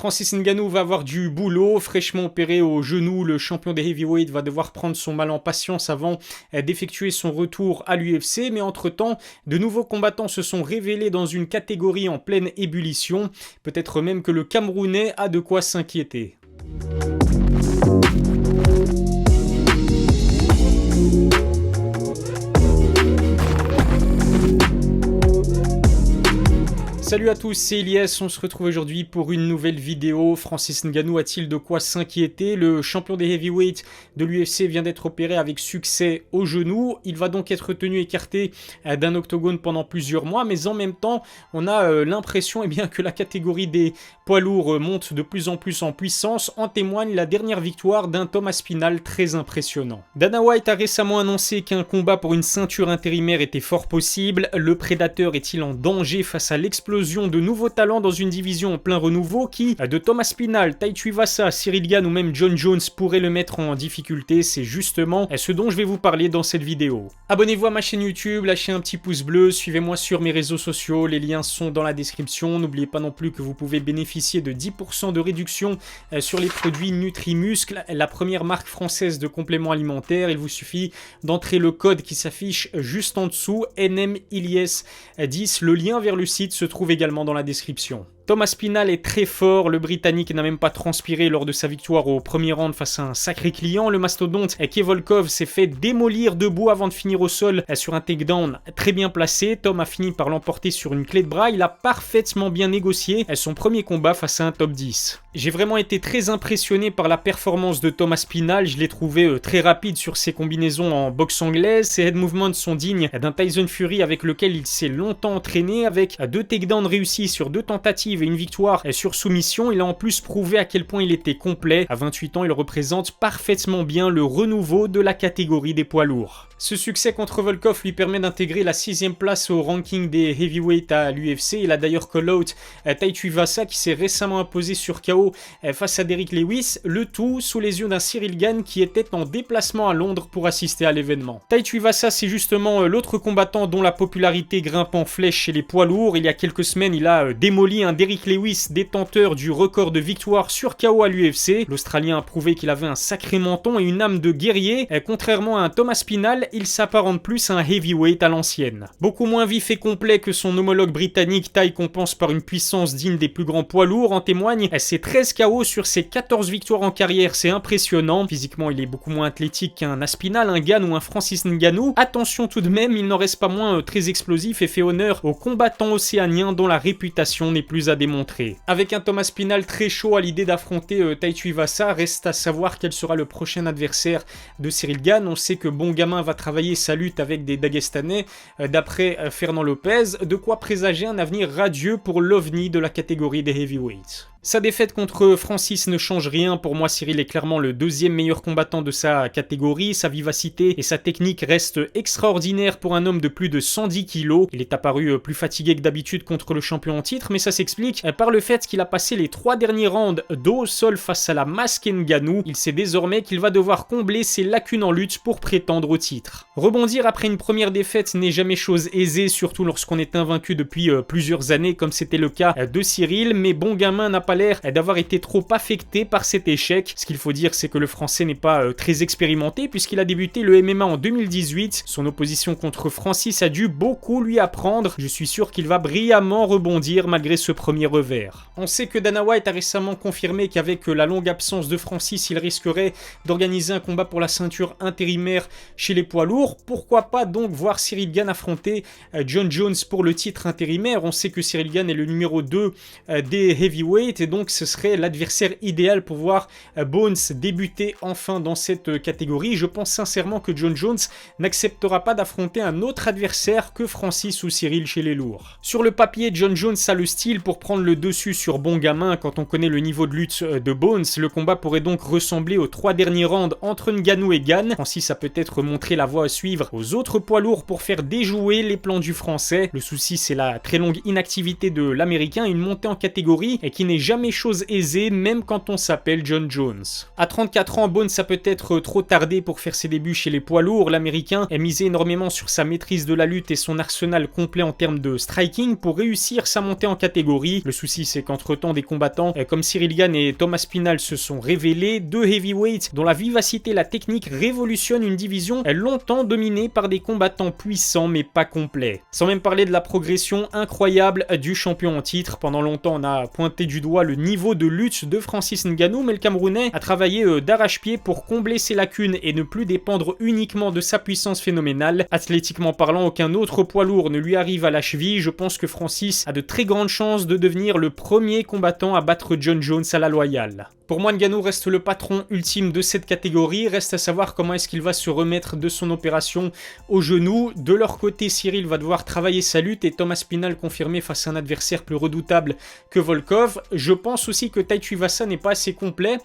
Francis Ngannou va avoir du boulot, fraîchement opéré au genou, le champion des heavyweights va devoir prendre son mal en patience avant d'effectuer son retour à l'UFC, mais entre-temps, de nouveaux combattants se sont révélés dans une catégorie en pleine ébullition, peut-être même que le Camerounais a de quoi s'inquiéter. Salut à tous, c'est Elias, on se retrouve aujourd'hui pour une nouvelle vidéo. Francis Ngannou a-t-il de quoi s'inquiéter? Le champion des heavyweights de l'UFC vient d'être opéré avec succès au genou. Il va donc être tenu écarté d'un octogone pendant plusieurs mois, mais en même temps, on a l'impression que la catégorie des poids lourds monte de plus en plus en puissance. En témoigne la dernière victoire d'un Thomas Spinal très impressionnant. Dana White a récemment annoncé qu'un combat pour une ceinture intérimaire était fort possible. Le prédateur est-il en danger face à l'explosion de nouveaux talents dans une division en plein renouveau qui, de Thomas Spinal, Tai Tuivasa, Ciryl Gane ou même Jon Jones pourrait le mettre en difficulté? C'est justement ce dont je vais vous parler dans cette vidéo. Abonnez-vous à ma chaîne YouTube, lâchez un petit pouce bleu, suivez-moi sur mes réseaux sociaux, les liens sont dans la description. N'oubliez pas non plus que vous pouvez bénéficier de 10% de réduction sur les produits Nutri-Muscle, la première marque française de compléments alimentaires. Il vous suffit d'entrer le code qui s'affiche juste en dessous, NMILIES10. Le lien vers le site se trouve également dans la description. Thomas Spinal est très fort, le Britannique n'a même pas transpiré lors de sa victoire au premier round face à un sacré client. Le mastodonte Kev Volkov s'est fait démolir debout avant de finir au sol sur un takedown très bien placé. Tom a fini par l'emporter sur une clé de bras, il a parfaitement bien négocié son premier combat face à un top 10. J'ai vraiment été très impressionné par la performance de Thomas Spinal, je l'ai trouvé très rapide sur ses combinaisons en boxe anglaise. Ses head movements sont dignes d'un Tyson Fury avec lequel il s'est longtemps entraîné, avec 2 takedowns réussis sur 2 tentatives et une victoire sur soumission. Il a en plus prouvé à quel point il était complet. À 28 ans, il représente parfaitement bien le renouveau de la catégorie des poids lourds. Ce succès contre Volkov lui permet d'intégrer la 6e place au ranking des heavyweights à l'UFC. Il a d'ailleurs call-out Tai Tuivasa qui s'est récemment imposé sur KO face à Derrick Lewis, le tout sous les yeux d'un Ciryl Gane qui était en déplacement à Londres pour assister à l'événement. Tai Tuivasa, c'est justement l'autre combattant dont la popularité grimpe en flèche chez les poids lourds. Il y a quelques semaines, il a démoli un Derrick Lewis, détenteur du record de victoires sur KO à l'UFC. L'Australien a prouvé qu'il avait un sacré menton et une âme de guerrier. Contrairement à un Thomas Spinal, il s'apparente plus à un heavyweight à l'ancienne. Beaucoup moins vif et complet que son homologue britannique, Tai compense par une puissance digne des plus grands poids lourds. En témoigne ses 13 KO sur ses 14 victoires en carrière, c'est impressionnant. Physiquement, il est beaucoup moins athlétique qu'un Aspinall, un Gane ou un Francis Ngannou. Attention tout de même, il n'en reste pas moins très explosif et fait honneur aux combattants océaniens dont la réputation n'est plus à démontrer. Avec un Thomas Spinal très chaud à l'idée d'affronter Tai Tuivasa, reste à savoir quel sera le prochain adversaire de Ciryl Gane. On sait que Bon Gamin va travailler sa lutte avec des Dagestanais, d'après Fernand Lopez, de quoi présager un avenir radieux pour l'OVNI de la catégorie des heavyweights. Sa défaite contre Francis ne change rien. Pour moi, Ciryl est clairement le 2e meilleur combattant de sa catégorie. Sa vivacité et sa technique restent extraordinaires pour un homme de plus de 110 kg. Il est apparu plus fatigué que d'habitude contre le champion en titre, mais ça s'explique par le fait qu'il a passé les 3 derniers rounds dos au sol face à la masque Ngannou. Il sait désormais qu'il va devoir combler ses lacunes en lutte pour prétendre au titre. Rebondir après une première défaite n'est jamais chose aisée, surtout lorsqu'on est invaincu depuis plusieurs années, comme c'était le cas de Ciryl, mais Bon Gamin n'a pas l'air d'avoir été trop affecté par cet échec. Ce qu'il faut dire, c'est que le français n'est pas très expérimenté puisqu'il a débuté le MMA en 2018. Son opposition contre Francis a dû beaucoup lui apprendre. Je suis sûr qu'il va brillamment rebondir malgré ce premier revers. On sait que Dana White a récemment confirmé qu'avec la longue absence de Francis, il risquerait d'organiser un combat pour la ceinture intérimaire chez les poids lourds. Pourquoi pas donc voir Ciryl Gane affronter Jon Jones pour le titre intérimaire? On sait que Ciryl Gane est le numéro 2 des heavyweights et donc ce serait l'adversaire idéal pour voir Bones débuter enfin dans cette catégorie. Je pense sincèrement que Jon Jones n'acceptera pas d'affronter un autre adversaire que Francis ou Ciryl chez les lourds. Sur le papier, Jon Jones a le style pour prendre le dessus sur Bon Gamin. Quand on connaît le niveau de lutte de Bones, le combat pourrait donc ressembler aux 3 derniers rounds entre Ngannou et Gane. Francis a peut-être montré la voie à suivre aux autres poids lourds pour faire déjouer les plans du français. Le souci, c'est la très longue inactivité de l'américain, une montée en catégorie et qui n'est jamais chose aisée, même quand on s'appelle John Jones. À 34 ans, Bones a peut-être trop tardé pour faire ses débuts chez les poids lourds. L'Américain a misé énormément sur sa maîtrise de la lutte et son arsenal complet en termes de striking pour réussir sa montée en catégorie. Le souci, c'est qu'entre-temps, des combattants comme Cyril Gane et Thomas Spinal se sont révélés, deux heavyweights dont la vivacité et la technique révolutionnent une division longtemps dominée par des combattants puissants mais pas complets. Sans même parler de la progression incroyable du champion en titre. Pendant longtemps, on a pointé du doigt le niveau de lutte de Francis Ngannou, mais le Camerounais a travaillé d'arrache-pied pour combler ses lacunes et ne plus dépendre uniquement de sa puissance phénoménale. Athlétiquement parlant, aucun autre poids lourd ne lui arrive à la cheville. Je pense que Francis a de très grandes chances de devenir le premier combattant à battre John Jones à la loyale. Pour moi, Ngannou reste le patron ultime de cette catégorie. Reste à savoir comment est-ce qu'il va se remettre de son opération au genou. De leur côté, Cyril va devoir travailler sa lutte et Thomas Spinal confirmé face à un adversaire plus redoutable que Volkov. Je pense aussi que Tai Tuivasa n'est pas assez complet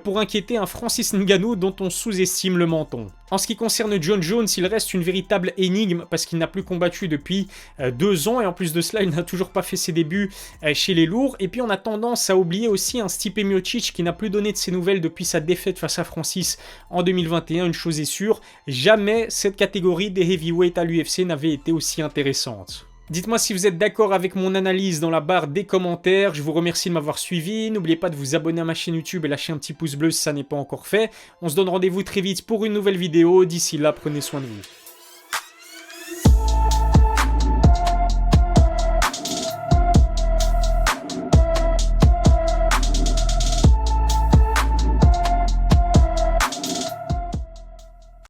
pour inquiéter un Francis Ngannou dont on sous-estime le menton. En ce qui concerne John Jones, il reste une véritable énigme parce qu'il n'a plus combattu depuis 2 ans et en plus de cela, il n'a toujours pas fait ses débuts chez les lourds. Et puis on a tendance à oublier aussi un Stipe Miocic qui n'a plus donné de ses nouvelles depuis sa défaite face à Francis en 2021. Une chose est sûre, jamais cette catégorie des heavyweights à l'UFC n'avait été aussi intéressante. Dites-moi si vous êtes d'accord avec mon analyse dans la barre des commentaires. Je vous remercie de m'avoir suivi. N'oubliez pas de vous abonner à ma chaîne YouTube et lâcher un petit pouce bleu si ça n'est pas encore fait. On se donne rendez-vous très vite pour une nouvelle vidéo. D'ici là, prenez soin de vous.